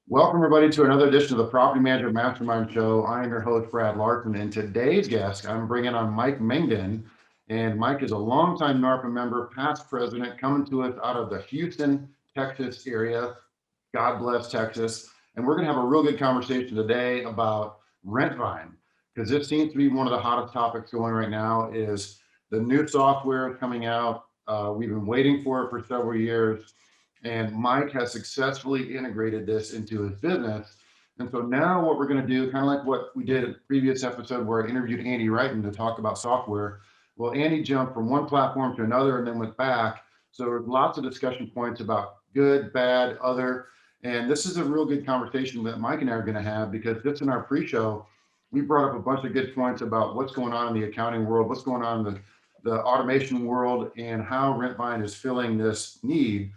Welcome, everybody, to another edition of the Property Management Mastermind Show. I am your host, Brad Larsen, and today's guest, I'm bringing on Mike Mengden. And Mike is a longtime NARPA member, past president, coming to us out of the Houston, Texas area. God bless Texas. And we're going to have a real good conversation today about Rentvine, because this seems to be one of the hottest topics going right now. Is the new software coming out. We've been waiting for it for several years, and Mike has successfully integrated this into his business. And so now what we're going to do, kind of like what we did in the previous episode where I interviewed Andy Wrighton to talk about software. Well, Andy jumped from one platform to another and then went back. So there's lots of discussion points about good, bad, other. And this is a real good conversation that Mike and I are going to have, because just in our pre-show, we brought up a bunch of good points about what's going on in the accounting world, what's going on in the automation world, and how Rentvine is filling this need.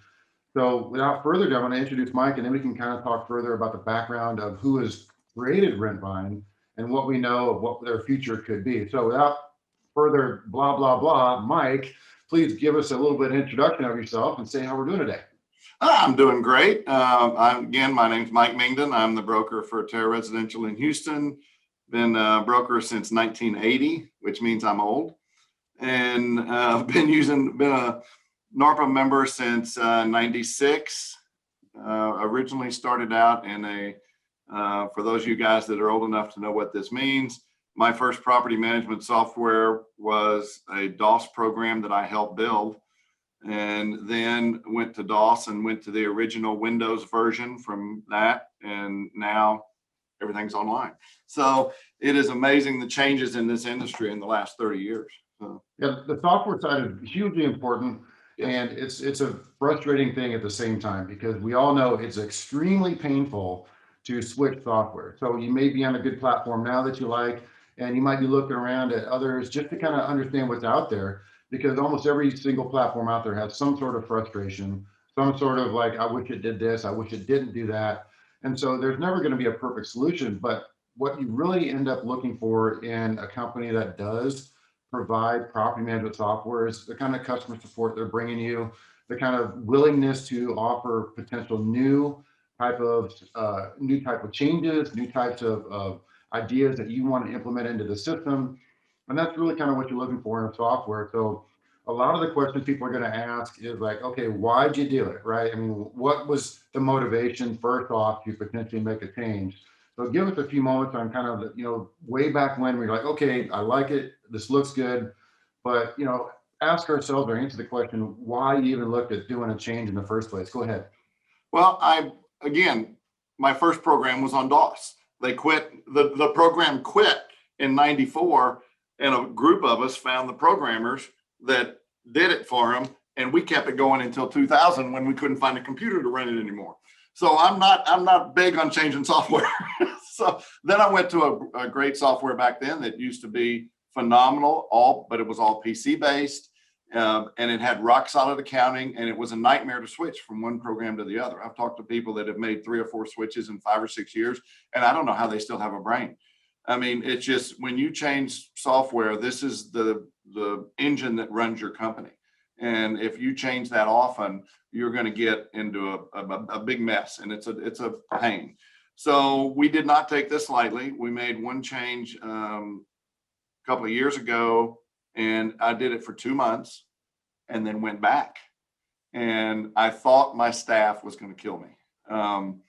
So without further ado, I'm going to introduce Mike, and then we can kind of talk further about the background of who has created Rentvine and what we know of what their future could be. So without further blah, blah, blah, Mike, please give us a little bit of introduction of yourself and say how we're doing today. I'm doing great. My name's Mike Mengden. I'm the broker for Terra Residential in Houston. Been a broker since 1980, which means I'm old. And I've been a NARPA member since 96. Originally started out in for those of you guys that are old enough to know what this means, my first property management software was a DOS program that I helped build, and then went to DOS and went to the original Windows version from that, and now everything's online. So it is amazing the changes in this industry in the last 30 years. Yeah, the software side is hugely important. And it's a frustrating thing at the same time, because we all know it's extremely painful to switch software. So you may be on a good platform now that you like, and you might be looking around at others just to kind of understand what's out there, because almost every single platform out there has some sort of frustration, some sort of like, I wish it did this, I wish it didn't do that. And so there's never going to be a perfect solution. But what you really end up looking for in a company that does provide property management software is the kind of customer support they're bringing you, the kind of willingness to offer potential new type of changes, new types of ideas that you want to implement into the system. And that's really kind of what you're looking for in a software. So a lot of the questions people are going to ask is like, okay, why'd you do it, right? I mean, what was the motivation first off to potentially make a change? So give us a few moments on kind of, way back when we're like, okay, I like it, this looks good, but, ask ourselves or answer the question, why you even looked at doing a change in the first place. Go ahead. Well, my first program was on DOS. They quit, the program quit in 94, and a group of us found the programmers that did it for them, and we kept it going until 2000 when we couldn't find a computer to run it anymore. So I'm not big on changing software. So then I went to a great software back then that used to be phenomenal, but it was all PC based, and it had rock solid accounting, and it was a nightmare to switch from one program to the other. I've talked to people that have made 3 or 4 switches in 5 or 6 years, and I don't know how they still have a brain. I mean, it's just, when you change software, this is the engine that runs your company. And if you change that often, you're going to get into a big mess, and it's a pain. So we did not take this lightly. We made one change a couple of years ago, and I did it for 2 months and then went back. And I thought my staff was going to kill me. And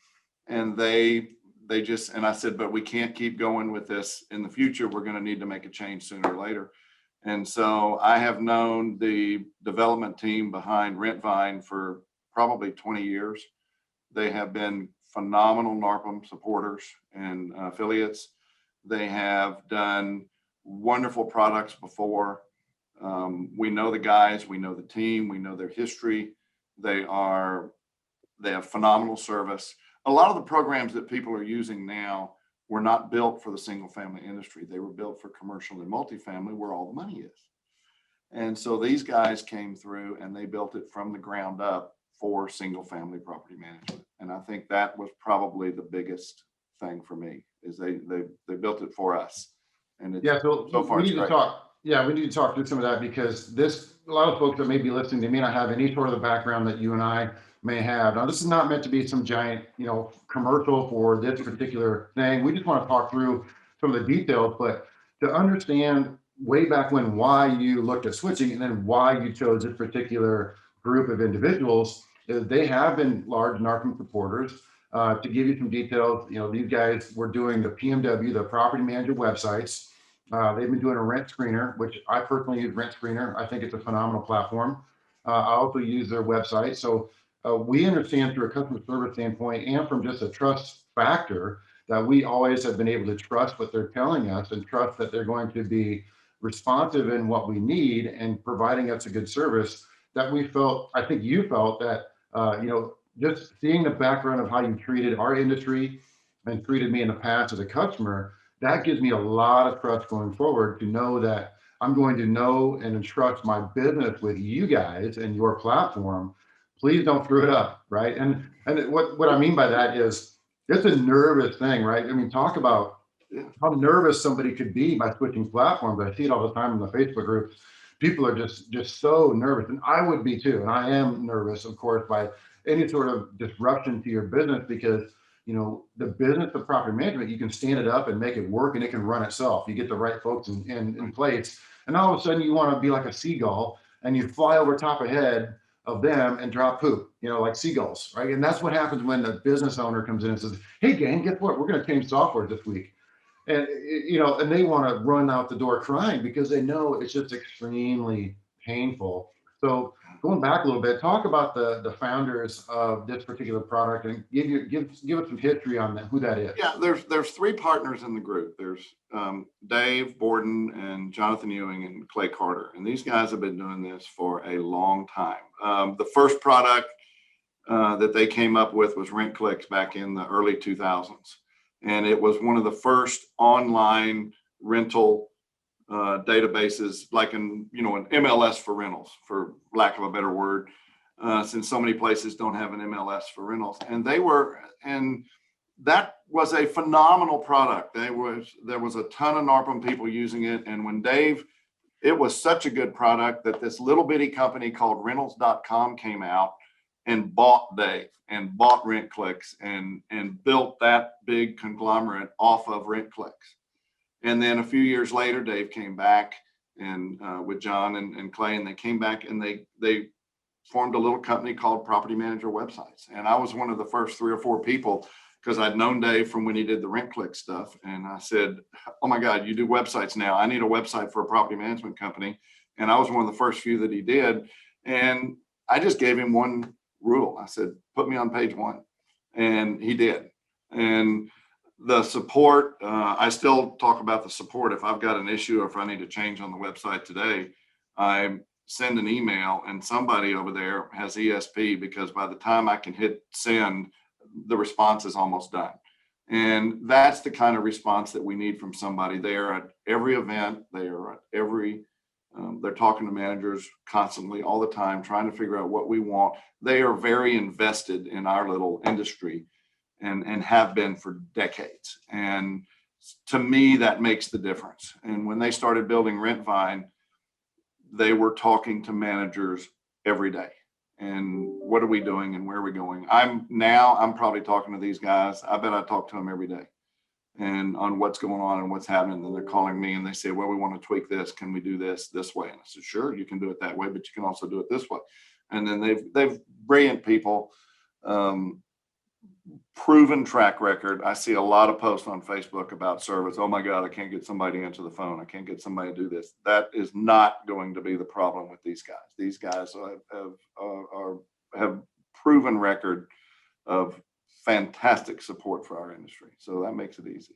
and I said, but we can't keep going with this in the future. We're going to need to make a change sooner or later. And so I have known the development team behind Rentvine for probably 20 years. They have been phenomenal NARPM supporters and affiliates. They have done wonderful products before. We know the guys, we know the team, we know their history. They have phenomenal service. A lot of the programs that people are using now were not built for the single family industry. They were built for commercial and multifamily, where all the money is. And so these guys came through and they built it from the ground up for single family property management. And I think that was probably the biggest thing for me, is they built it for us. And it's, so far, we need to talk. Yeah, we need to talk through some of that, because a lot of folks that may be listening, they may not have any sort of the background that you and I may have. Now, this is not meant to be some giant, commercial for this particular thing. We just want to talk through some of the details, but to understand way back when, why you looked at switching and then why you chose this particular group of individuals, is they have been large NARCM supporters. To give you some details, these guys were doing the PMW, the property manager websites. They've been doing a rent screener, which I personally use rent screener. I think it's a phenomenal platform. I also use their website. So we understand through a customer service standpoint and from just a trust factor that we always have been able to trust what they're telling us and trust that they're going to be responsive in what we need and providing us a good service. That we felt, I think you felt that, just seeing the background of how you treated our industry and treated me in the past as a customer, that gives me a lot of trust going forward to know that I'm going to know and entrust my business with you guys and your platform. Please don't screw it up, right? And what I mean by that is it's a nervous thing, right? I mean, talk about how nervous somebody could be by switching platforms. I see it all the time in the Facebook groups. People are just so nervous, and I would be too. And I am nervous, of course, by any sort of disruption to your business, because the business of property management, you can stand it up and make it work and it can run itself. You get the right folks in place. And all of a sudden you want to be like a seagull and you fly over top ahead of them and drop poop, like seagulls, right? And that's what happens when the business owner comes in and says, hey gang, guess what? We're going to change software this week. And, and they want to run out the door crying because they know it's just extremely painful. So going back a little bit, talk about the founders of this particular product and give us some history on that, who that is. Yeah, there's three partners in the group. There's Dave Borden and Jonathan Ewing and Clay Carter, and these guys have been doing this for a long time. The first product that they came up with was RentClicks back in the early 2000s, and it was one of the first online rental databases, like an MLS for rentals, for lack of a better word, since so many places don't have an MLS for rentals. And that was a phenomenal product. There was a ton of NARPM people using it. And when it was such a good product that this little bitty company called rentals.com came out and bought Dave and bought RentClicks and built that big conglomerate off of RentClicks. And then a few years later, Dave came back and with John and Clay, and they came back and they formed a little company called Property Manager Websites. And I was one of the first 3 or 4 people, because I'd known Dave from when he did the RentClick stuff. And I said, oh my God, you do websites now. I need a website for a property management company. And I was one of the first few that he did. And I just gave him one rule. I said, put me on page 1. And he did. And the support, I still talk about the support. If I've got an issue or if I need to change on the website today, I send an email and somebody over there has ESP, because by the time I can hit send, the response is almost done. And that's the kind of response that we need from somebody. They are at every event. They are at they're talking to managers constantly, all the time, trying to figure out what we want. They are very invested in our little industry and have been for decades. And to me, that makes the difference. And when they started building Rentvine, they were talking to managers every day. And what are we doing and where are we going? I'm probably talking to these guys. I bet I talk to them every day and on what's going on and what's happening. And they're calling me and they say, well, we want to tweak this. Can we do this way? And I said, sure, you can do it that way, but you can also do it this way. And then they've brilliant people, proven track record. I see a lot of posts on Facebook about service. Oh my God, I can't get somebody to answer the phone. I can't get somebody to do this. That is not going to be the problem with these guys. These guys have proven record of fantastic support for our industry. So that makes it easy.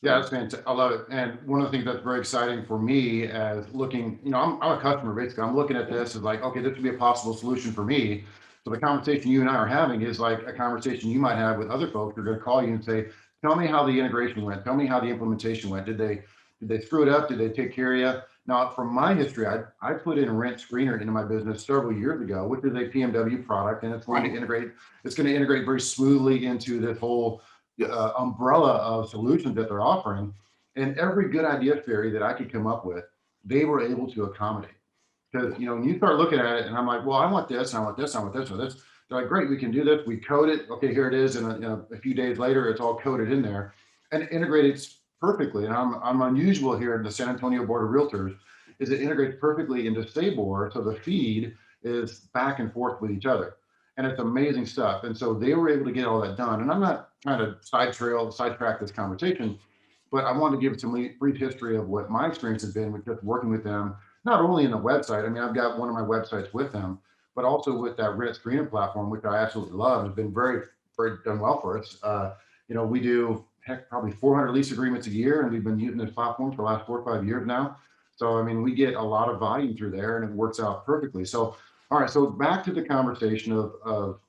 Yeah, that's fantastic. I love it. And one of the things that's very exciting for me as looking, I'm a customer, basically. I'm looking at this as like, okay, this could be a possible solution for me. So the conversation you and I are having is like a conversation you might have with other folks who are going to call you and say, tell me how the integration went. Tell me how the implementation went. Did they screw it up? Did they take care of you? Now, from my history, I put in a rent screener into my business several years ago, which is a PMW product, and it's going to integrate. It's going to integrate very smoothly into this whole umbrella of solutions that they're offering. And every good idea fairy that I could come up with, they were able to accommodate. Because when you start looking at it, and I'm like, well, I want this, and I want this, I want this, or this. They're like, great, we can do this. We code it. Okay, here it is. And a few days later, it's all coded in there and it integrates perfectly. And I'm unusual here in the San Antonio Board of Realtors is it integrates perfectly into Sabor. So the feed is back and forth with each other. And it's amazing stuff. And so they were able to get all that done. And I'm not trying to sidetrack this conversation, but I want to give some brief history of what my experience has been with just working with them, not only in the website. I mean, I've got one of my websites with them, but also with that rent screening platform, which I absolutely love. It's been very done well for us. We do probably 400 lease agreements a year, and we've been using this platform for the last 4 or 5 years now. So, I mean, we get a lot of volume through there and it works out perfectly. So, all right. So back to the conversation of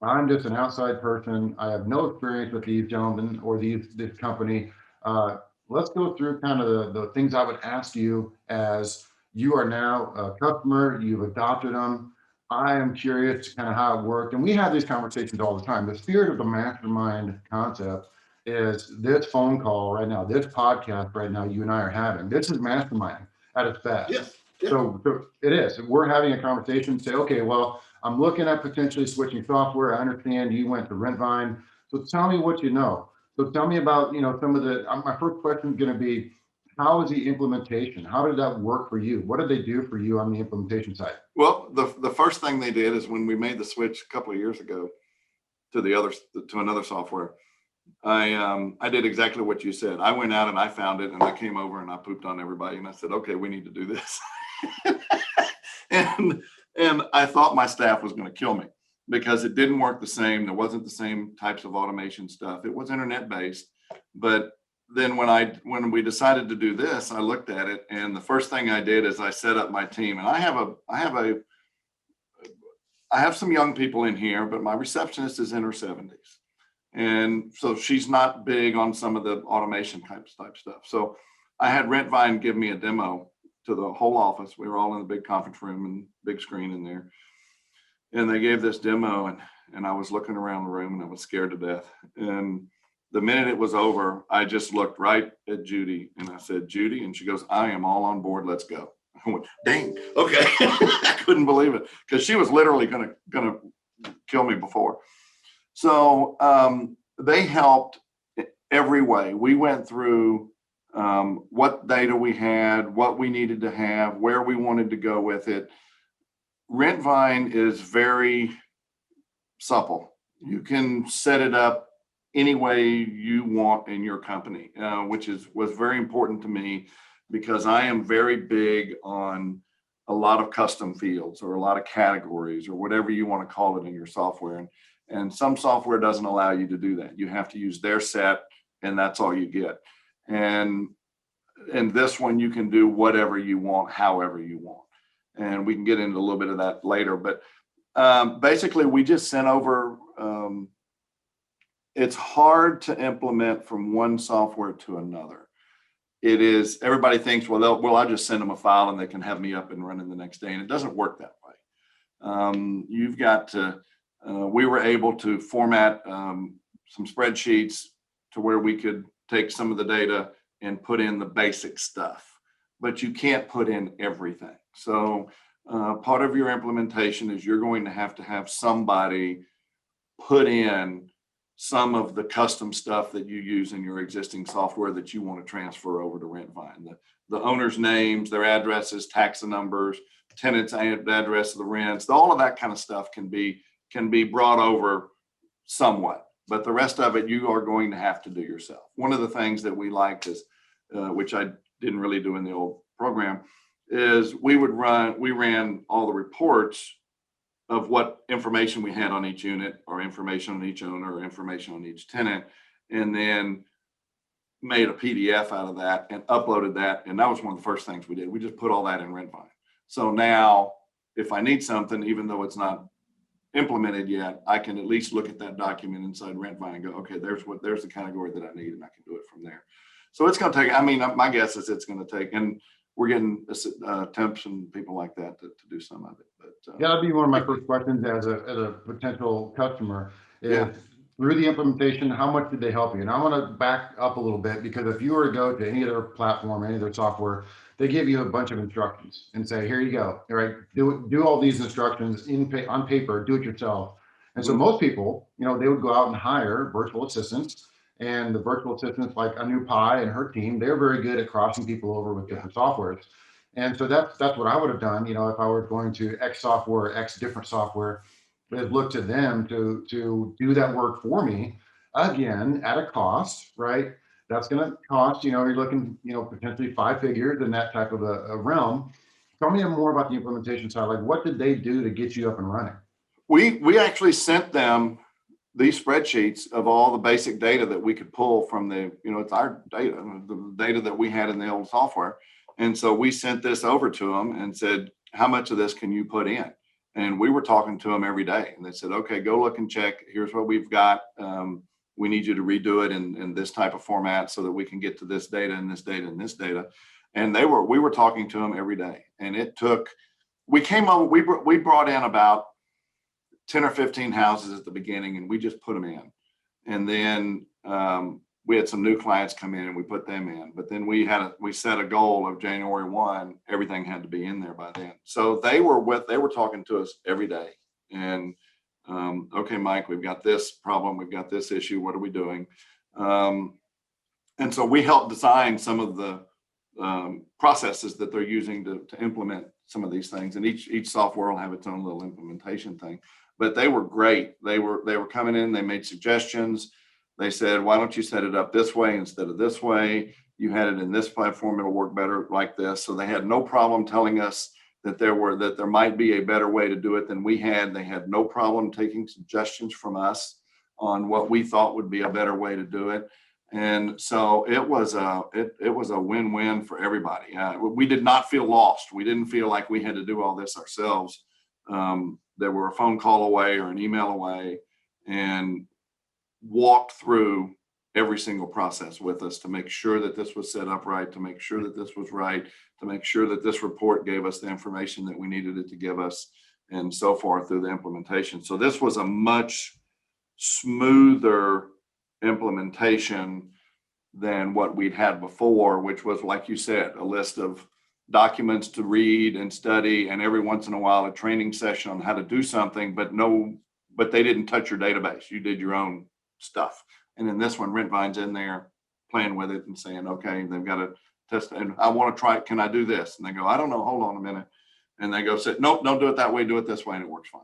I'm just an outside person. I have no experience with these gentlemen or this company. Uh, let's go through kind of the things I would ask you as you are now a customer, you've adopted them. I am curious kind of how it worked. And we have these conversations all the time. The spirit of the mastermind concept is this phone call right now, this podcast right now, you and I are having. This is masterminding at its best. Yes. Yeah. So it is. We're having a conversation, say, okay, well, I'm looking at potentially switching software. I understand you went to Rentvine. So tell me what you know. So tell me about, some of the, my first question is going to be, how is the implementation? How did that work for you? What did they do for you on the implementation side? Well, the first thing they did is when we made the switch a couple of years ago to another software, I did exactly what you said. I went out and I found it and I came over and I pooped on everybody and I said, okay, we need to do this. and I thought my staff was going to kill me because it didn't work the same. There wasn't the same types of automation stuff. It was internet based, but then when we decided to do this, I looked at it and the first thing I did is I set up my team. And I have some young people in here, but my receptionist is in her 70s. And so she's not big on some of the automation type stuff. So I had Rentvine give me a demo to the whole office. We were all in the big conference room and big screen in there. And they gave this demo and I was looking around the room and I was scared to death. And the minute it was over, I just looked right at Judy and I said, Judy, and she goes, I am all on board. Let's go. I went, dang, okay. I couldn't believe it because she was literally gonna kill me before. So they helped every way. We went through what data we had, what we needed to have, where we wanted to go with it. Rentvine is very supple. You can set it up any way you want in your company, which was very important to me because I am very big on a lot of custom fields or a lot of categories or whatever you want to call it in your software. And some software doesn't allow you to do that. You have to use their set and that's all you get. And this one, you can do whatever you want, however you want. And we can get into a little bit of that later. But basically, we just sent over, it's hard to implement from one software to another. It is, everybody thinks, well, I'll just send them a file and they can have me up and running the next day. And it doesn't work that way. You've got to, we were able to format some spreadsheets to where we could take some of the data and put in the basic stuff, but you can't put in everything. So part of your implementation is you're going to have somebody put in some of the custom stuff that you use in your existing software that you want to transfer over to Rentvine. The owner's names, their addresses, tax numbers, tenants' address of the rents, all of that kind of stuff can be brought over somewhat, but the rest of it you are going to have to do yourself. One of the things that we liked is, which I didn't really do in the old program, is we ran all the reports of what information we had on each unit or information on each owner or information on each tenant, and then made a PDF out of that and uploaded that. And that was one of the first things we did. We just put all that in Rentvine. So now if I need something, even though it's not implemented yet, I can at least look at that document inside Rentvine and go, okay, there's the category that I need, and I can do it from there. So it's going to take, I mean, my guess is it's going to take, and we're getting temps and people like that to do some of it. But yeah, that'd be one of my first questions as a potential customer is, yeah. Through the implementation, how much did they help you? And I want to back up a little bit, because if you were to go to any other platform, any of their software, they give you a bunch of instructions and say, here you go, all right, do all these instructions on paper, do it yourself. And so most people, they would go out and hire virtual assistants, and the virtual assistants like Anu Pai and her team, they're very good at crossing people over with different softwares. And so that's what I would have done, if I were going to X software, X different software, is look to them to do that work for me, again, at a cost, right? That's going to cost, you're looking, potentially 5 figures in that type of a realm. Tell me more about the implementation side. Like, what did they do to get you up and running? We actually sent them these spreadsheets of all the basic data that we could pull from it's our data, the data that we had in the old software. And so we sent this over to them and said, how much of this can you put in? And we were talking to them every day, and they said, okay, go look and check. Here's what we've got. We need you to redo it in this type of format so that we can get to this data and this data and this data. And we were talking to them every day. And we brought in about 10 or 15 houses at the beginning, and we just put them in. And then we had some new clients come in and we put them in. But then we set a goal of January 1, everything had to be in there by then. So they were talking to us every day. And okay, Mike, we've got this problem, we've got this issue, what are we doing? And so we helped design some of the processes that they're using to implement some of these things. And each software will have its own little implementation thing. But they were great. They were coming in, they made suggestions. They said, why don't you set it up this way instead of this way? You had it in this platform, it'll work better like this. So they had no problem telling us that there might be a better way to do it than we had. They had no problem taking suggestions from us on what we thought would be a better way to do it. And so it was a win-win for everybody. We did not feel lost. We didn't feel like we had to do all this ourselves. They were a phone call away or an email away, and walked through every single process with us to make sure that this was set up right, to make sure that this was right, to make sure that this report gave us the information that we needed it to give us, and so forth through the implementation. So this was a much smoother implementation than what we'd had before, which was, like you said, a list of documents to read and study, and every once in a while a training session on how to do something, but they didn't touch your database. You did your own stuff. And in this one, Rentvine's in there playing with it and saying, okay, they've got to test it. And I want to try it. Can I do this? And they go, I don't know. Hold on a minute. And they go, say, nope, don't do it that way. Do it this way. And it works fine.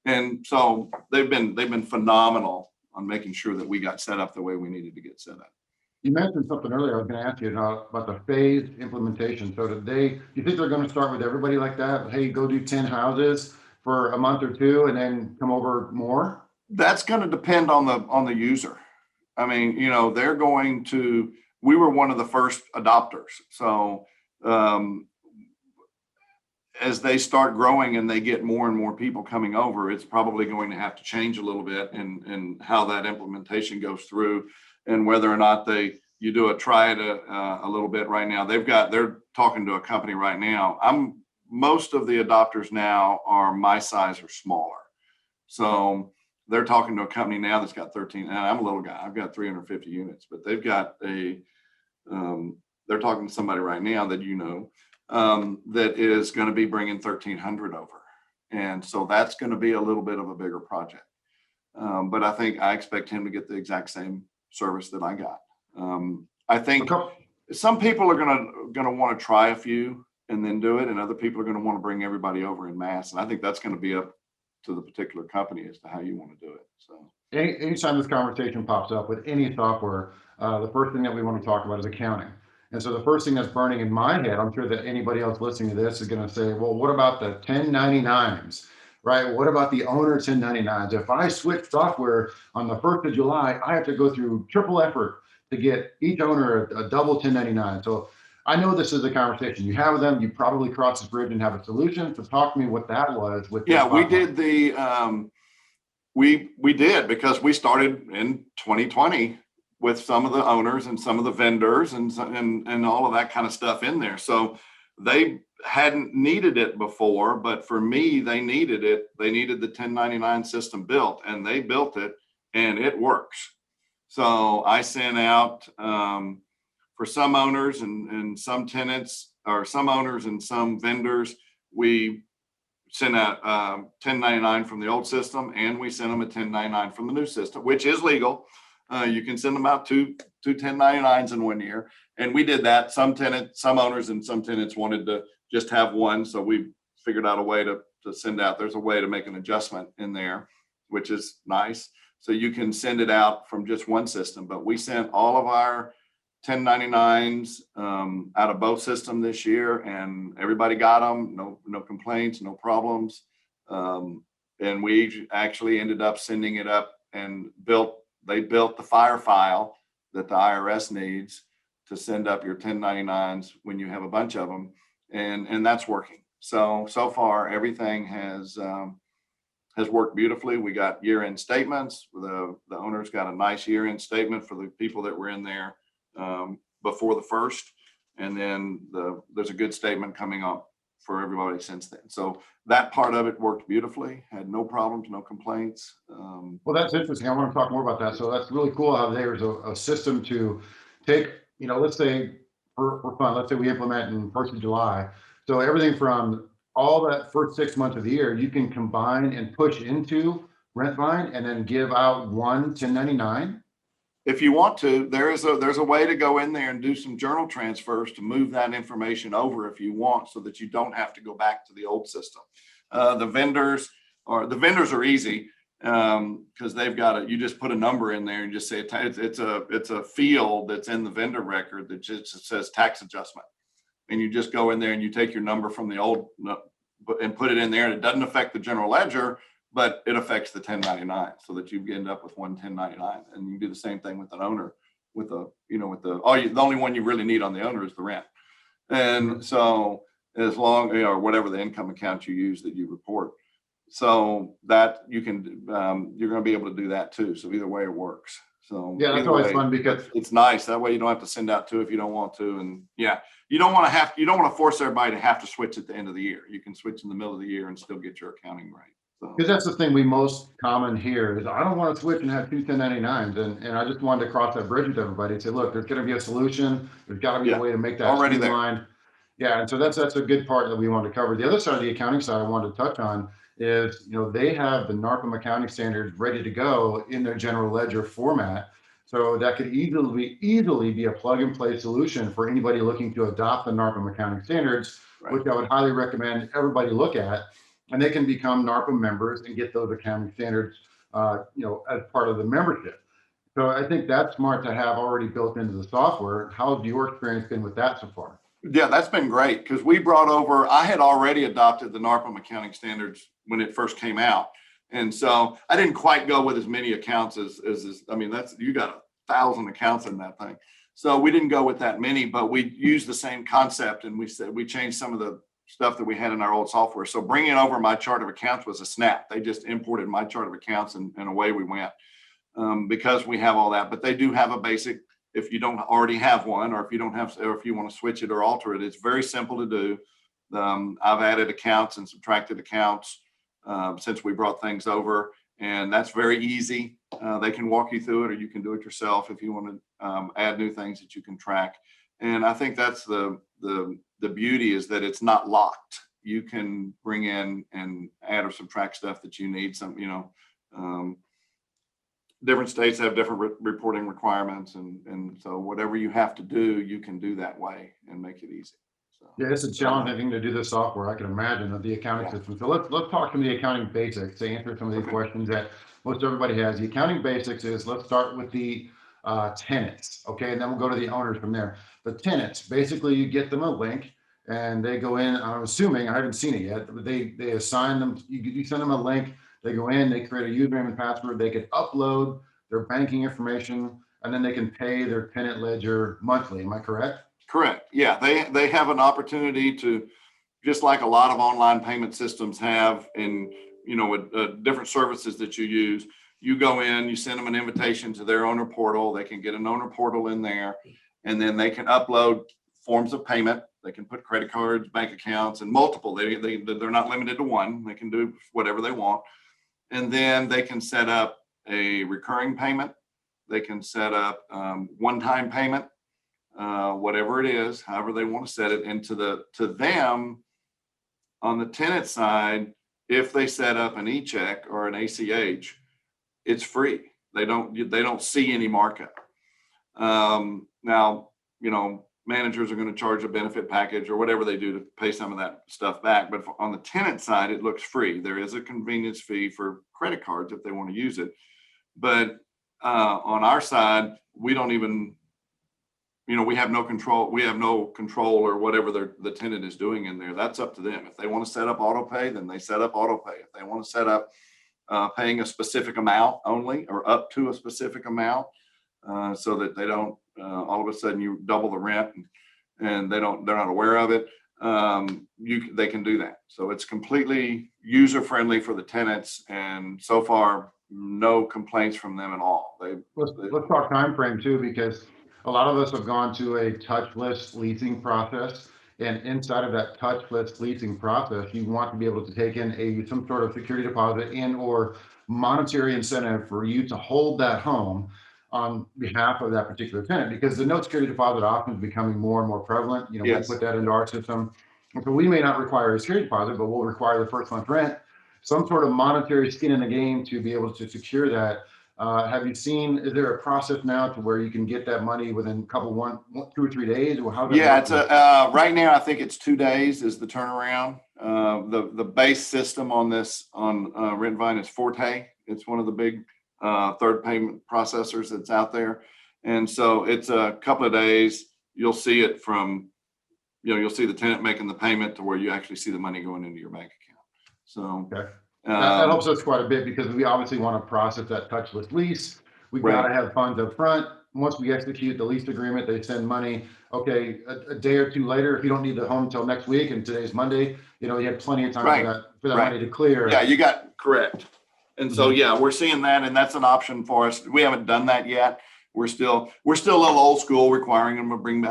And so they've been phenomenal on making sure that we got set up the way we needed to get set up. You mentioned something earlier. I was going to ask you about the phased implementation. So do you think they're going to start with everybody like that? Hey, go do 10 houses for a month or two and then come over more? That's going to depend on the user. I mean, they're going to, we were one of the first adopters. So as they start growing and they get more and more people coming over, it's probably going to have to change a little bit in how that implementation goes through, and whether or not you do try it a little bit right now. They're talking to a company right now. Most of the adopters now are my size or smaller. So they're talking to a company now that's got 13, and I'm a little guy. I've got 350 units, but they've got they're talking to somebody right now that that is going to be bringing 1,300 over. And so that's going to be a little bit of a bigger project. But I expect him to get the exact same service that I got. I think some people are going to want to try a few and then do it, and other people are going to want to bring everybody over in mass. And I think that's going to be up to the particular company as to how you want to do it. So anytime this conversation pops up with any software, the first thing that we want to talk about is accounting. And so the first thing that's burning in my head, I'm sure that anybody else listening to this is going to say, well, what about the 1099s, right? What about the owner 1099s? If I switch software on the 1st of July, I have to go through triple effort to get each owner a double 1099. So I know this is a conversation you have with them. You probably cross this bridge and have a solution. So talk to me what that was. We did we did, because we started in 2020 with some of the owners and some of the vendors and all of that kind of stuff in there. So they hadn't needed it before, but for me, they needed it. They needed the 1099 system built, and they built it, and it works. So I sent out for some owners and some tenants, or some owners and some vendors, we send a 1099 from the old system, and we send them a 1099 from the new system, which is legal. You can send them out two 1099s in 1 year. And we did that. Some owners and some tenants wanted to just have one. So we figured out a way to send out. There's a way to make an adjustment in there, which is nice. So you can send it out from just one system, but we sent all of our 1099s out of both systems this year, and everybody got them. No complaints, no problems. And we actually ended up sending it up and they built the fire file that the IRS needs to send up your 1099s when you have a bunch of them, and that's working. So far everything has worked beautifully. We got year-end statements. The owners got a nice year-end statement for the people that were in there before the first, and then there's a good statement coming up for everybody since then. So that part of it worked beautifully. Had no problems, no complaints. Well, that's interesting. I want to talk more about that. So that's really cool how there's a system to take, let's say for fun, let's say we implement in 1st of July. So everything from all that first 6 months of the year, you can combine and push into Rentvine and then give out one 1099. If you want to, there's a way to go in there and do some journal transfers to move that information over if you want, so that you don't have to go back to the old system. The vendors are easy because they've got you just put a number in there and just say it's a field that's in the vendor record that just says tax adjustment, and you just go in there and you take your number from the old and put it in there, and it doesn't affect the general ledger, but it affects the 1099, so that you end up with one 1099. And you do the same thing with an owner the only one you really need on the owner is the rent. And so as long, or whatever the income account you use that you report, so that you can, you're going to be able to do that too. So either way it works. So yeah, that's always fun because it's nice. That way you don't have to send out two if you don't want to. And yeah, you don't want to force everybody to have to switch at the end of the year. You can switch in the middle of the year and still get your accounting right. Because that's the thing we most common here is I don't want to switch and have two 1099s. And I just wanted to cross that bridge with everybody and say, look, there's going to be a solution. There's got to be a way to make that already streamlined. There. Yeah. And so that's a good part that we wanted to cover. The other side of the accounting side I wanted to touch on is, they have the NARPM accounting standards ready to go in their general ledger format. So that could easily be a plug and play solution for anybody looking to adopt the NARPM accounting standards, right, which I would highly recommend everybody look at. And they can become NARPM members and get those accounting standards, as part of the membership. So I think that's smart to have already built into the software. How's your experience been with that so far? Yeah, that's been great because I had already adopted the NARPM accounting standards when it first came out. And so I didn't quite go with as many accounts as you got 1,000 accounts in that thing. So we didn't go with that many, but we used the same concept, and we changed some of the stuff that we had in our old software. So bringing over my chart of accounts was a snap. They just imported my chart of accounts and away we went, because we have all that. But they do have a basic, if you don't already have one, or if you want to switch it or alter it, it's very simple to do. I've added accounts and subtracted accounts since we brought things over, and that's very easy. They can walk you through it, or you can do it yourself if you want to add new things that you can track. And I think that's the beauty, is that it's not locked. You can bring in and add or subtract stuff that you need. Different states have different reporting requirements, and so whatever you have to do, you can do that way and make it easy. So, yeah, it's a challenging thing to do this software. I can imagine, of the accounting system. So let's talk some of the accounting basics to answer some of these questions that most everybody has. The accounting basics is, let's start with the tenants, okay, and then we'll go to the owners from there. The tenants, basically, you get them a link and they go in. I'm assuming, I haven't seen it yet, but they assign them. You send them a link. They go in, they create a username and password. They can upload their banking information, and then they can pay their tenant ledger monthly. Am I correct? Correct. Yeah, they have an opportunity to, just like a lot of online payment systems have, in with different services that you use. You go in, you send them an invitation to their owner portal. They can get an owner portal in there, and then they can upload forms of payment. They can put credit cards, bank accounts, and multiple. They're not limited to one. They can do whatever they want. And then they can set up a recurring payment. They can set up one-time payment, whatever it is, however they want to set it. And to them, on the tenant side, if they set up an e-check or an ACH, it's free. They don't see any markup. Now, managers are going to charge a benefit package or whatever they do to pay some of that stuff back. But on the tenant side, it looks free. There is a convenience fee for credit cards if they want to use it. But on our side, we don't even, we have no control. We have no control or whatever the tenant is doing in there. That's up to them. If they want to set up auto pay, then they set up auto pay. If they want to set up paying a specific amount only or up to a specific amount, so that they don't all of a sudden you double the rent and they're not aware of it. They can do that. So it's completely user friendly for the tenants, and so far no complaints from them at all. Let's talk time frame too, because a lot of us have gone to a touchless leasing process, and inside of that touchless leasing process, you want to be able to take in some sort of security deposit and or monetary incentive for you to hold that home on behalf of that particular tenant, because the no security deposit option is becoming more and more prevalent. Yes. We put that into our system. And so we may not require a security deposit, but we'll require the first month rent, some sort of monetary skin in the game to be able to secure that. Is there a process now to where you can get that money within 2 or 3 days, or how? Yeah, it's right now I think it's 2 days is the turnaround. The base system on Rentvine is Forte. It's one of the big third payment processors that's out there. And so it's a couple of days. You'll see it from, you'll see the tenant making the payment to where you actually see the money going into your bank account. So okay. That helps us quite a bit, because we obviously want to process that touchless lease. We've got to have funds up front. Once we execute the lease agreement, they send money. Okay, a day or two later, if you don't need the home until next week, and today's Monday, you have plenty of time for that money to clear. Yeah, you got correct. And so, yeah, we're seeing that, and that's an option for us. We haven't done that yet. We're still a little old school, requiring them to bring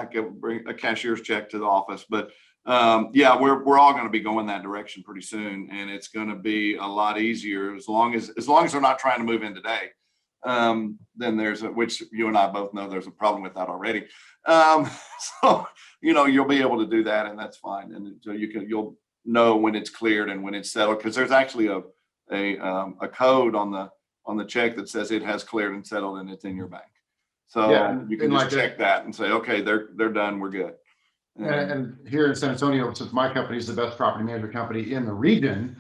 a cashier's check to the office. But yeah, we're all going to be going that direction pretty soon, and it's going to be a lot easier as long as they're not trying to move in today. Then which you and I both know there's a problem with that already. So you'll be able to do that, and that's fine. And so you'll know when it's cleared and when it's settled, because there's actually a code on the check that says it has cleared and settled and it's in your bank. So you can just check that and say, okay, they're done, we're good. And here in San Antonio, since my company is the best property management company in the region,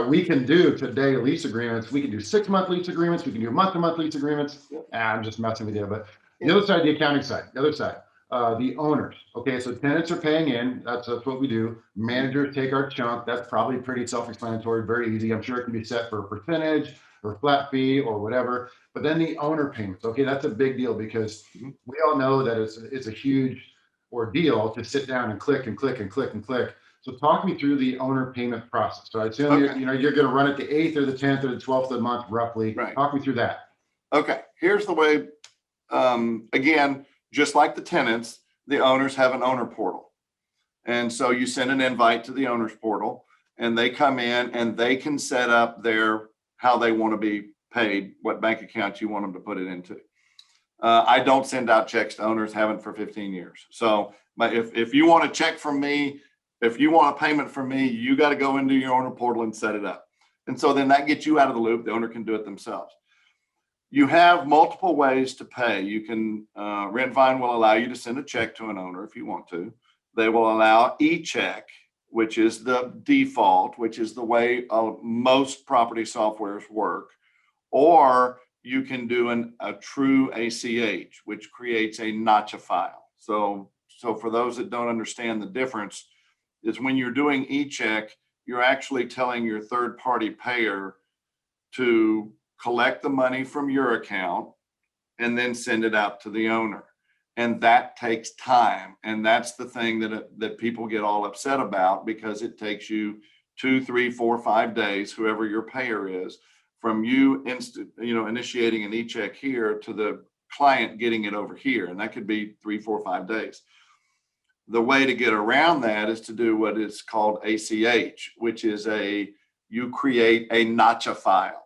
we can do today lease agreements. We can do 6-month lease agreements. We can do month-to-month lease agreements. I'm just messing with you, but the other side, the accounting side, the other side, the owners. Okay, so tenants are paying in. That's what we do. Managers take our chunk. That's probably pretty self-explanatory, very easy. I'm sure it can be set for a percentage or flat fee or whatever. But then the owner payments. Okay, that's a big deal, because we all know that it's a huge ordeal to sit down and click and click and click and click. So talk me through the owner payment process. So I assume you're going to run it the 8th or the 10th or the 12th of the month, roughly. Right. Talk me through that. Okay, here's the way. Again, just like the tenants, the owners have an owner portal. And so you send an invite to the owner's portal, and they come in and they can set up how they want to be paid, what bank account you want them to put it into. I don't send out checks to owners, haven't for 15 years. So if you want a check from me, if you want a payment from me, you got to go into your owner portal and set it up. And so then that gets you out of the loop. The owner can do it themselves. You have multiple ways to pay. You can, Rentvine will allow you to send a check to an owner if you want to. They will allow e-check, which is the default, which is the way most property softwares work. Or you can do a true ACH, which creates a notcha file. So for those that don't understand the difference, is when you're doing e-check, you're actually telling your third-party payer to collect the money from your account and then send it out to the owner. And that takes time. And that's the thing that people get all upset about, because it takes you 2, 3, 4, 5 days, whoever your payer is, from you initiating an e-check here to the client getting it over here. And that could be 3, 4, 5 days. The way to get around that is to do what is called ACH, which is you create a notcha file.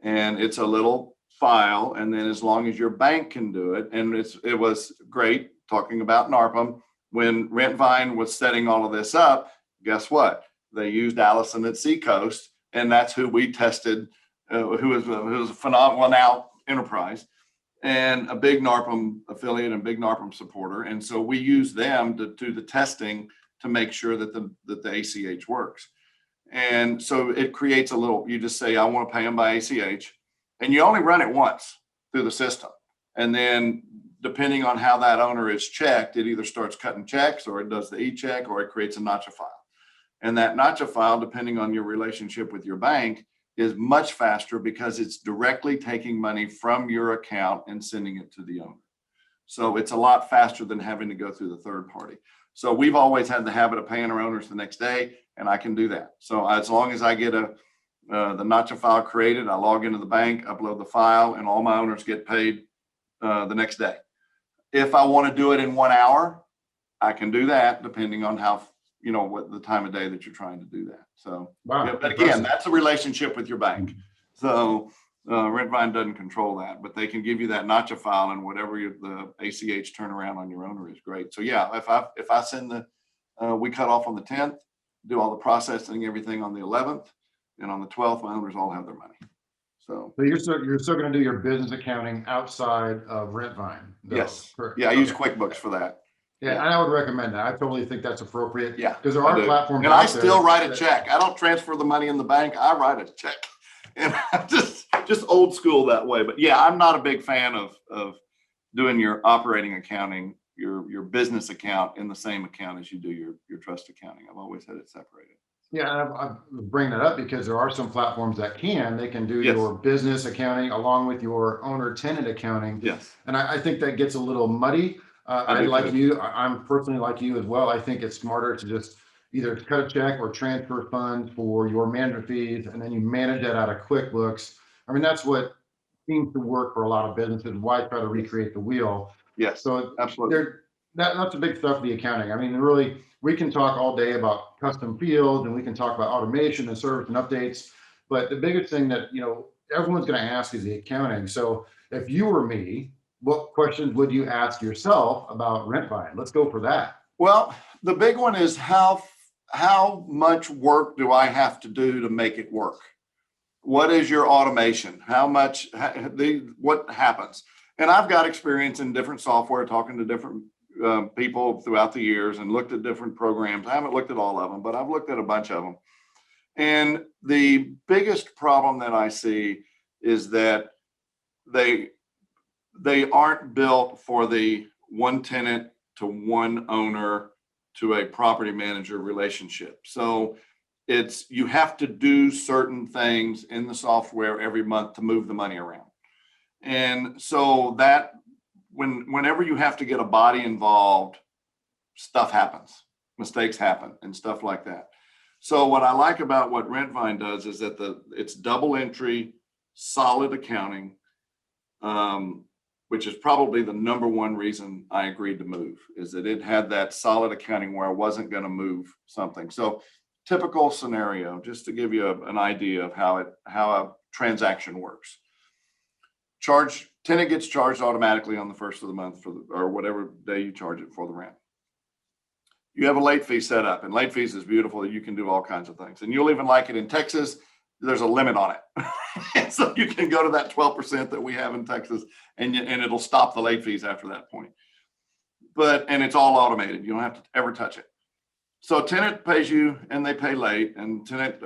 And it's a little file. And then as long as your bank can do it, and it was great talking about NARPM, when Rentvine was setting all of this up, guess what? They used Larsen at Seacoast And that's who we tested, who is a phenomenal now enterprise and a big NARPM affiliate and big NARPM supporter. And so we use them to do the testing to make sure that the ACH works. And so it creates a little, you just say, I want to pay them by ACH, and you only run it once through the system. And then depending on how that owner is checked, it either starts cutting checks or it does the e-check or it creates a notcha file. And that notcha file, depending on your relationship with your bank, is much faster because it's directly taking money from your account and sending it to the owner. So it's a lot faster than having to go through the third party. So we've always had the habit of paying our owners the next day, and I can do that. So as long as I get the notcha file created, I log into the bank, upload the file, and all my owners get paid the next day. If I want to do it in 1 hour, I can do that depending on how, what the time of day that you're trying to do that. So, Wow, yeah, but again, that's a relationship with your bank. So Rentvine doesn't control that, but they can give you that notcha file, and whatever the ACH turnaround on your owner is great. So yeah, if I send we cut off on the 10th, do all the processing, everything on the 11th, and on the 12th, my owners all have their money. So you're still going to do your business accounting outside of Rentvine, though? Yes. Correct. Yeah, I use QuickBooks for that. Yeah, and I would recommend that. I totally think that's appropriate. Yeah, because there are platforms. And I still write a check. I don't transfer the money in the bank. I write a check, and I'm just old school that way. But yeah, I'm not a big fan of doing your operating accounting, your business account in the same account as you do your trust accounting. I've always had it separated. Yeah, I bring that up because there are some platforms that they can do Yes. your business accounting along with your owner tenant accounting. Yes. And I think that gets a little muddy. I'm personally like you as well. I think it's smarter to just either cut a check or transfer funds for your management fees, and then you manage that out of QuickBooks. I mean, that's what seems to work for a lot of businesses. Why try to recreate the wheel? Yes. So Absolutely. that's the big stuff of the accounting. I mean, really, we can talk all day about custom fields, and we can talk about automation and service and updates. But the biggest thing that everyone's going to ask is the accounting. So if you were me, what questions would you ask yourself about Rentvine? Let's go for that. Well, the big one is how much work do I have to do to make it work? What is your automation? What happens? And I've got experience in different software, talking to different people throughout the years, and looked at different programs. I haven't looked at all of them, but I've looked at a bunch of them. And the biggest problem that I see is that they aren't built for the one tenant to one owner to a property manager relationship. So you have to do certain things in the software every month to move the money around. And so that whenever you have to get a body involved, stuff happens, mistakes happen and stuff like that. So what I like about what Rentvine does is that it's double entry, solid accounting, which is probably the number one reason I agreed to move, is that it had that solid accounting where I wasn't going to move something. So typical scenario, just to give you an idea of how a transaction works. Tenant gets charged automatically on the first of the month or whatever day you charge it for the rent. You have a late fee set up, and late fees is beautiful. You can do all kinds of things, and you'll even like it in Texas. There's a limit on it. So you can go to that 12% that we have in Texas, and it'll stop the late fees after that point. And it's all automated. You don't have to ever touch it. So tenant pays you and they pay late, and tenant,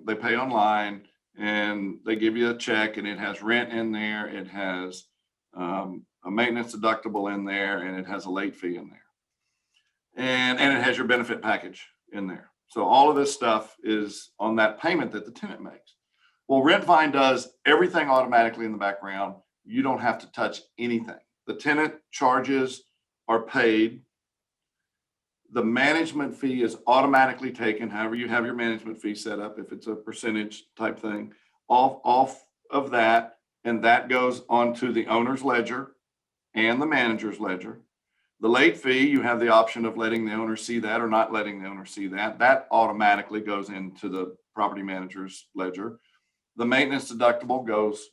they pay online, and they give you a check, and it has rent in there. It has a maintenance deductible in there, and it has a late fee in there. And it has your benefit package in there. So all of this stuff is on that payment that the tenant makes. Well, Rentvine does everything automatically in the background. You don't have to touch anything. The tenant charges are paid. The management fee is automatically taken, however you have your management fee set up, if it's a percentage type thing, off of that, and that goes onto the owner's ledger and the manager's ledger. The late fee, you have the option of letting the owner see that or not letting the owner see that. That automatically goes into the property manager's ledger. The maintenance deductible goes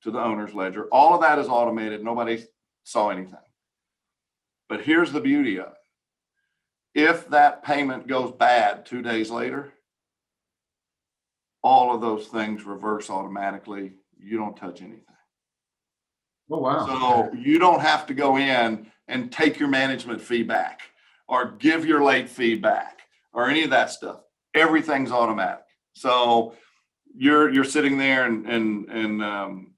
to the owner's ledger. All of that is automated. Nobody saw anything. But here's the beauty of it. If that payment goes bad 2 days later, all of those things reverse automatically. You don't touch anything. Oh, wow. So you don't have to go in and take your management fee back or give your late fee back or any of that stuff. Everything's automatic. So you're sitting there and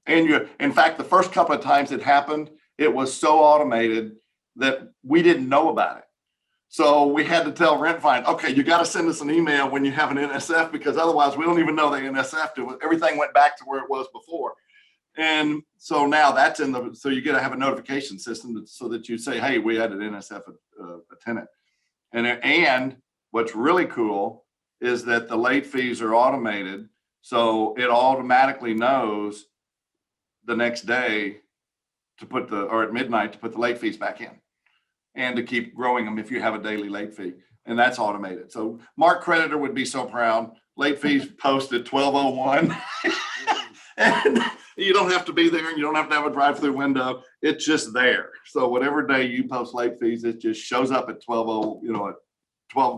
you, in fact, the first couple of times it happened, it was so automated that we didn't know about it. So we had to tell Rentvine, okay, you got to send us an email when you have an NSF, because otherwise we don't even know they NSF'd it. Everything went back to where it was before. And so now that's so you got to have a notification system so that you say, hey, we had an NSF a tenant. And what's really cool is that the late fees are automated. So it automatically knows the next day or at midnight to put the late fees back in and to keep growing them if you have a daily late fee. And that's automated. So Mark Creditor would be so proud. Late fees posted 12:01. And you don't have to be there and you don't have to have a drive-through window. It's just there. So whatever day you post late fees, it just shows up at 12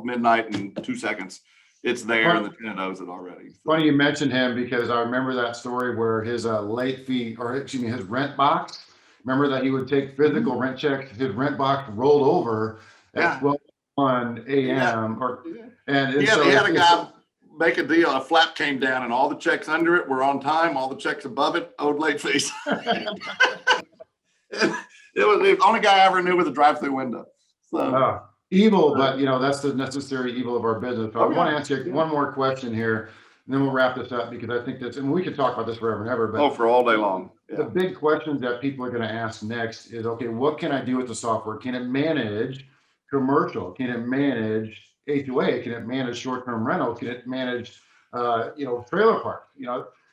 midnight and 2 seconds. It's there and the tenant knows it already. So. Funny you mentioned him, because I remember that story where his late fee, or excuse me, his rent box. Remember that he would take physical rent checks. His rent box rolled over at 12:01 a.m. They had a guy make a deal. A flap came down and all the checks under it were on time. All the checks above it owed late fees. It was the only guy I ever knew with a drive-through window. So. Evil, but that's the necessary evil of our business. So I want to ask you one more question here, and then we'll wrap this up, because I think and we could talk about this forever and ever. But for all day long. The big questions that people are going to ask next is, okay, what can I do with the software? Can it manage commercial? Can it manage HOA? Can it manage short-term rental? Can it manage, trailer parks?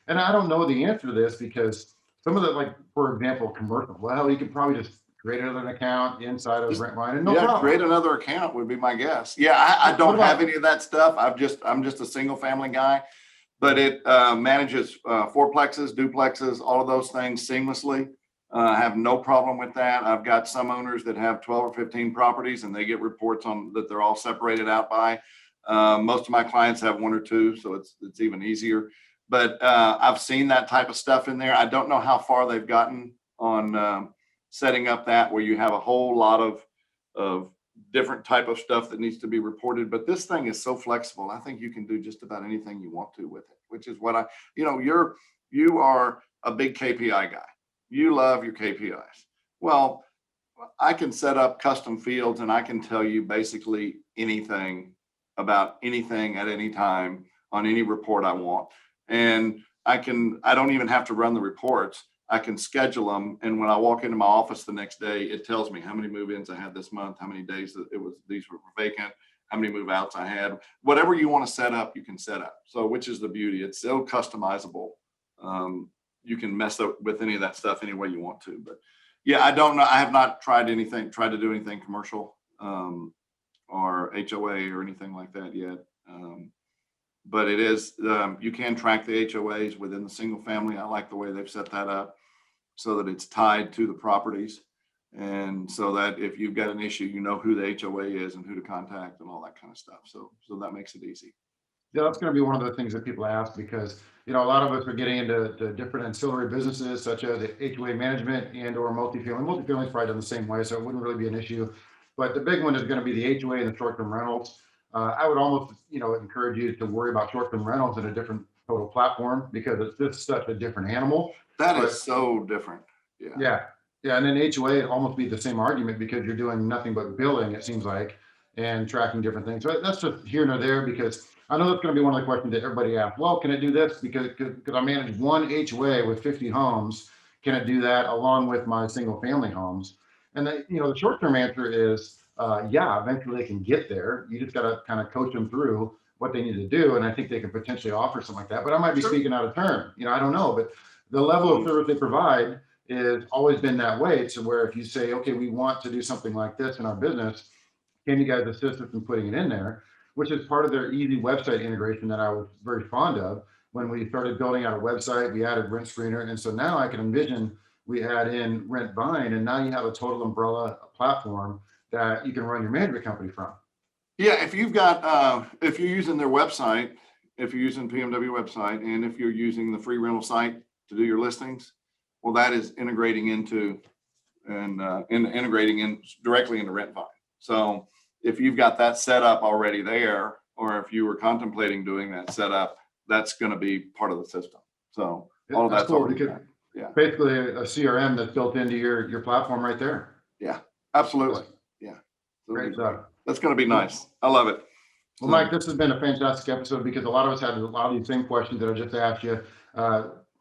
And I don't know the answer to this, because some of the, like, for example, commercial. Well, you could probably just create another account inside of Rentvine, and no problem. Create another account would be my guess. I don't have any of that stuff. I'm just a single family guy, but it manages fourplexes, duplexes, all of those things seamlessly. I have no problem with that. I've got some owners that have 12 or 15 properties and they get reports on that they're all separated out by. Most of my clients have one or two, so it's even easier. But I've seen that type of stuff in there. I don't know how far they've gotten on setting up that where you have a whole lot of different type of stuff that needs to be reported. But this thing is so flexible. I think you can do just about anything you want to with it, which is what you are a big KPI guy. You love your KPIs. Well, I can set up custom fields and I can tell you basically anything about anything at any time on any report I want. And I don't even have to run the reports. I can schedule them. And when I walk into my office the next day, it tells me how many move-ins I had this month, how many days these were vacant, how many move-outs I had. Whatever you want to set up, you can set up. So, which is the beauty. It's so customizable. You can mess up with any of that stuff any way you want to. But I don't know. I have not tried to do anything commercial or HOA or anything like that yet. But it is, you can track the HOAs within the single family. I like the way they've set that up so that it's tied to the properties. And so that if you've got an issue, you know who the HOA is and who to contact and all that kind of stuff. So that makes it easy. Yeah, that's going to be one of the things that people ask, because a lot of us are getting into different ancillary businesses such as HOA management and or multifamily. Multifamily is probably done the same way, so it wouldn't really be an issue. But the big one is going to be the HOA and the short-term rentals. I would almost encourage you to worry about short-term rentals in a different total platform, because it's just such a different animal. That is so different. Yeah. And then HOA would almost be the same argument, because you're doing nothing but billing, it seems like, and tracking different things. So that's just here nor there, because I know that's going to be one of the questions that everybody asks. Well, can it do this? Because I manage one HOA with 50 homes. Can it do that along with my single family homes? And the short-term answer is, eventually they can get there. You just got to kind of coach them through what they need to do. And I think they can potentially offer something like that, but I might be speaking out of turn. I don't know, but the level of service they provide is always been that way, to where if you say, okay, we want to do something like this in our business, can you guys assist us in putting it in there? Which is part of their easy website integration that I was very fond of. When we started building out a website, we added Rent Screener. And so now I can envision we add in Rentvine, and now you have a total umbrella platform that you can run your management company from. Yeah, if you've got, if you're using their website, if you're using PMW website, and if you're using the free rental site to do your listings, well, that is integrating into and integrating in directly into Rentvine. So if you've got that set up already there, or if you were contemplating doing that setup, that's going to be part of the system. So all of that's cool, already because done. Yeah, basically a CRM that's built into your platform right there. yeah, absolutely. Yeah, Great stuff. that's going to be nice. I love it. Well, Mike, this has been a fantastic episode because a lot of us had a lot of these same questions that I just asked you.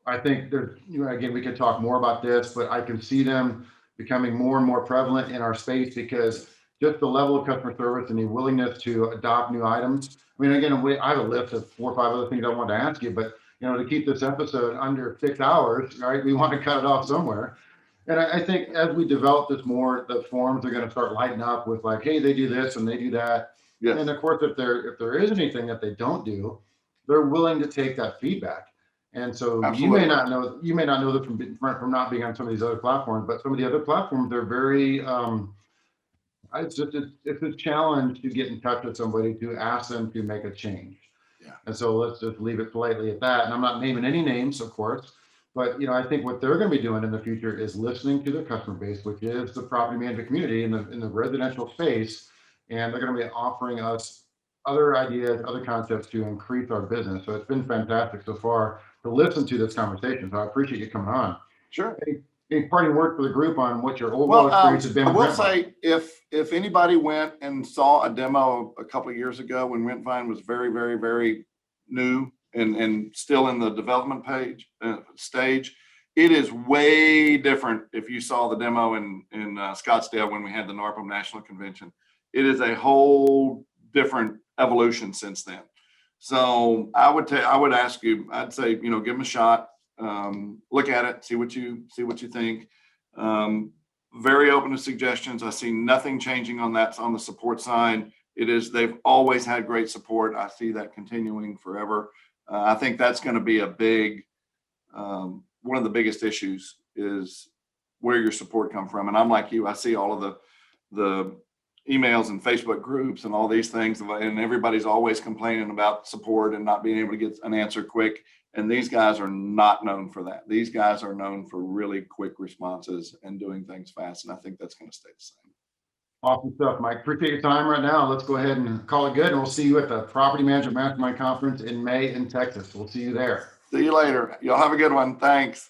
I think there's, again, we could talk more about this, but I can see them becoming more and more prevalent in our space because just the level of customer service and the willingness to adopt new items. I mean, again, I have a list of 4 or 5 other things I want to ask you, but to keep this episode under 6 hours, right? We want to cut it off somewhere. And I think as we develop this more, the forums are going to start lighting up with like, hey, they do this and they do that. Yes. And of course, if there is anything that they don't do, they're willing to take that feedback. And so you may not know that from not being on some of these other platforms, but some of the other platforms, they're very, it's a challenge to get in touch with somebody to ask them to make a change. Yeah. And so let's just leave it politely at that. And I'm not naming any names, of course, but I think what they're going to be doing in the future is listening to their customer base, which is the property management community in the residential space. And they're going to be offering us other ideas, other concepts to increase our business. So it's been fantastic so far to listen to this conversation. So I appreciate you coming on. Sure. Any parting word for the group on what your overall experience has been? I will say, if anybody went and saw a demo a couple of years ago when Rentvine was very, very, very new and still in the development stage, it is way different. If you saw the demo in Scottsdale when we had the NARPM National Convention, it is a whole different evolution since then. So I would ask you, I'd say, give them a shot, look at it, see what you think. Very open to suggestions. I see nothing changing on the support side. They've always had great support. I see that continuing forever. I think that's going to be a big, one of the biggest issues is where your support come from. And I'm like you, I see all of the emails and Facebook groups and all these things, and everybody's always complaining about support and not being able to get an answer quick. And these guys are not known for that. These guys are known for really quick responses and doing things fast. And I think that's going to stay the same. Awesome stuff, Mike. Appreciate your time right now. Let's go ahead and call it good. And we'll see you at the Property Management Mastermind Conference in May in Texas. We'll see you there. See you later. Y'all have a good one. Thanks.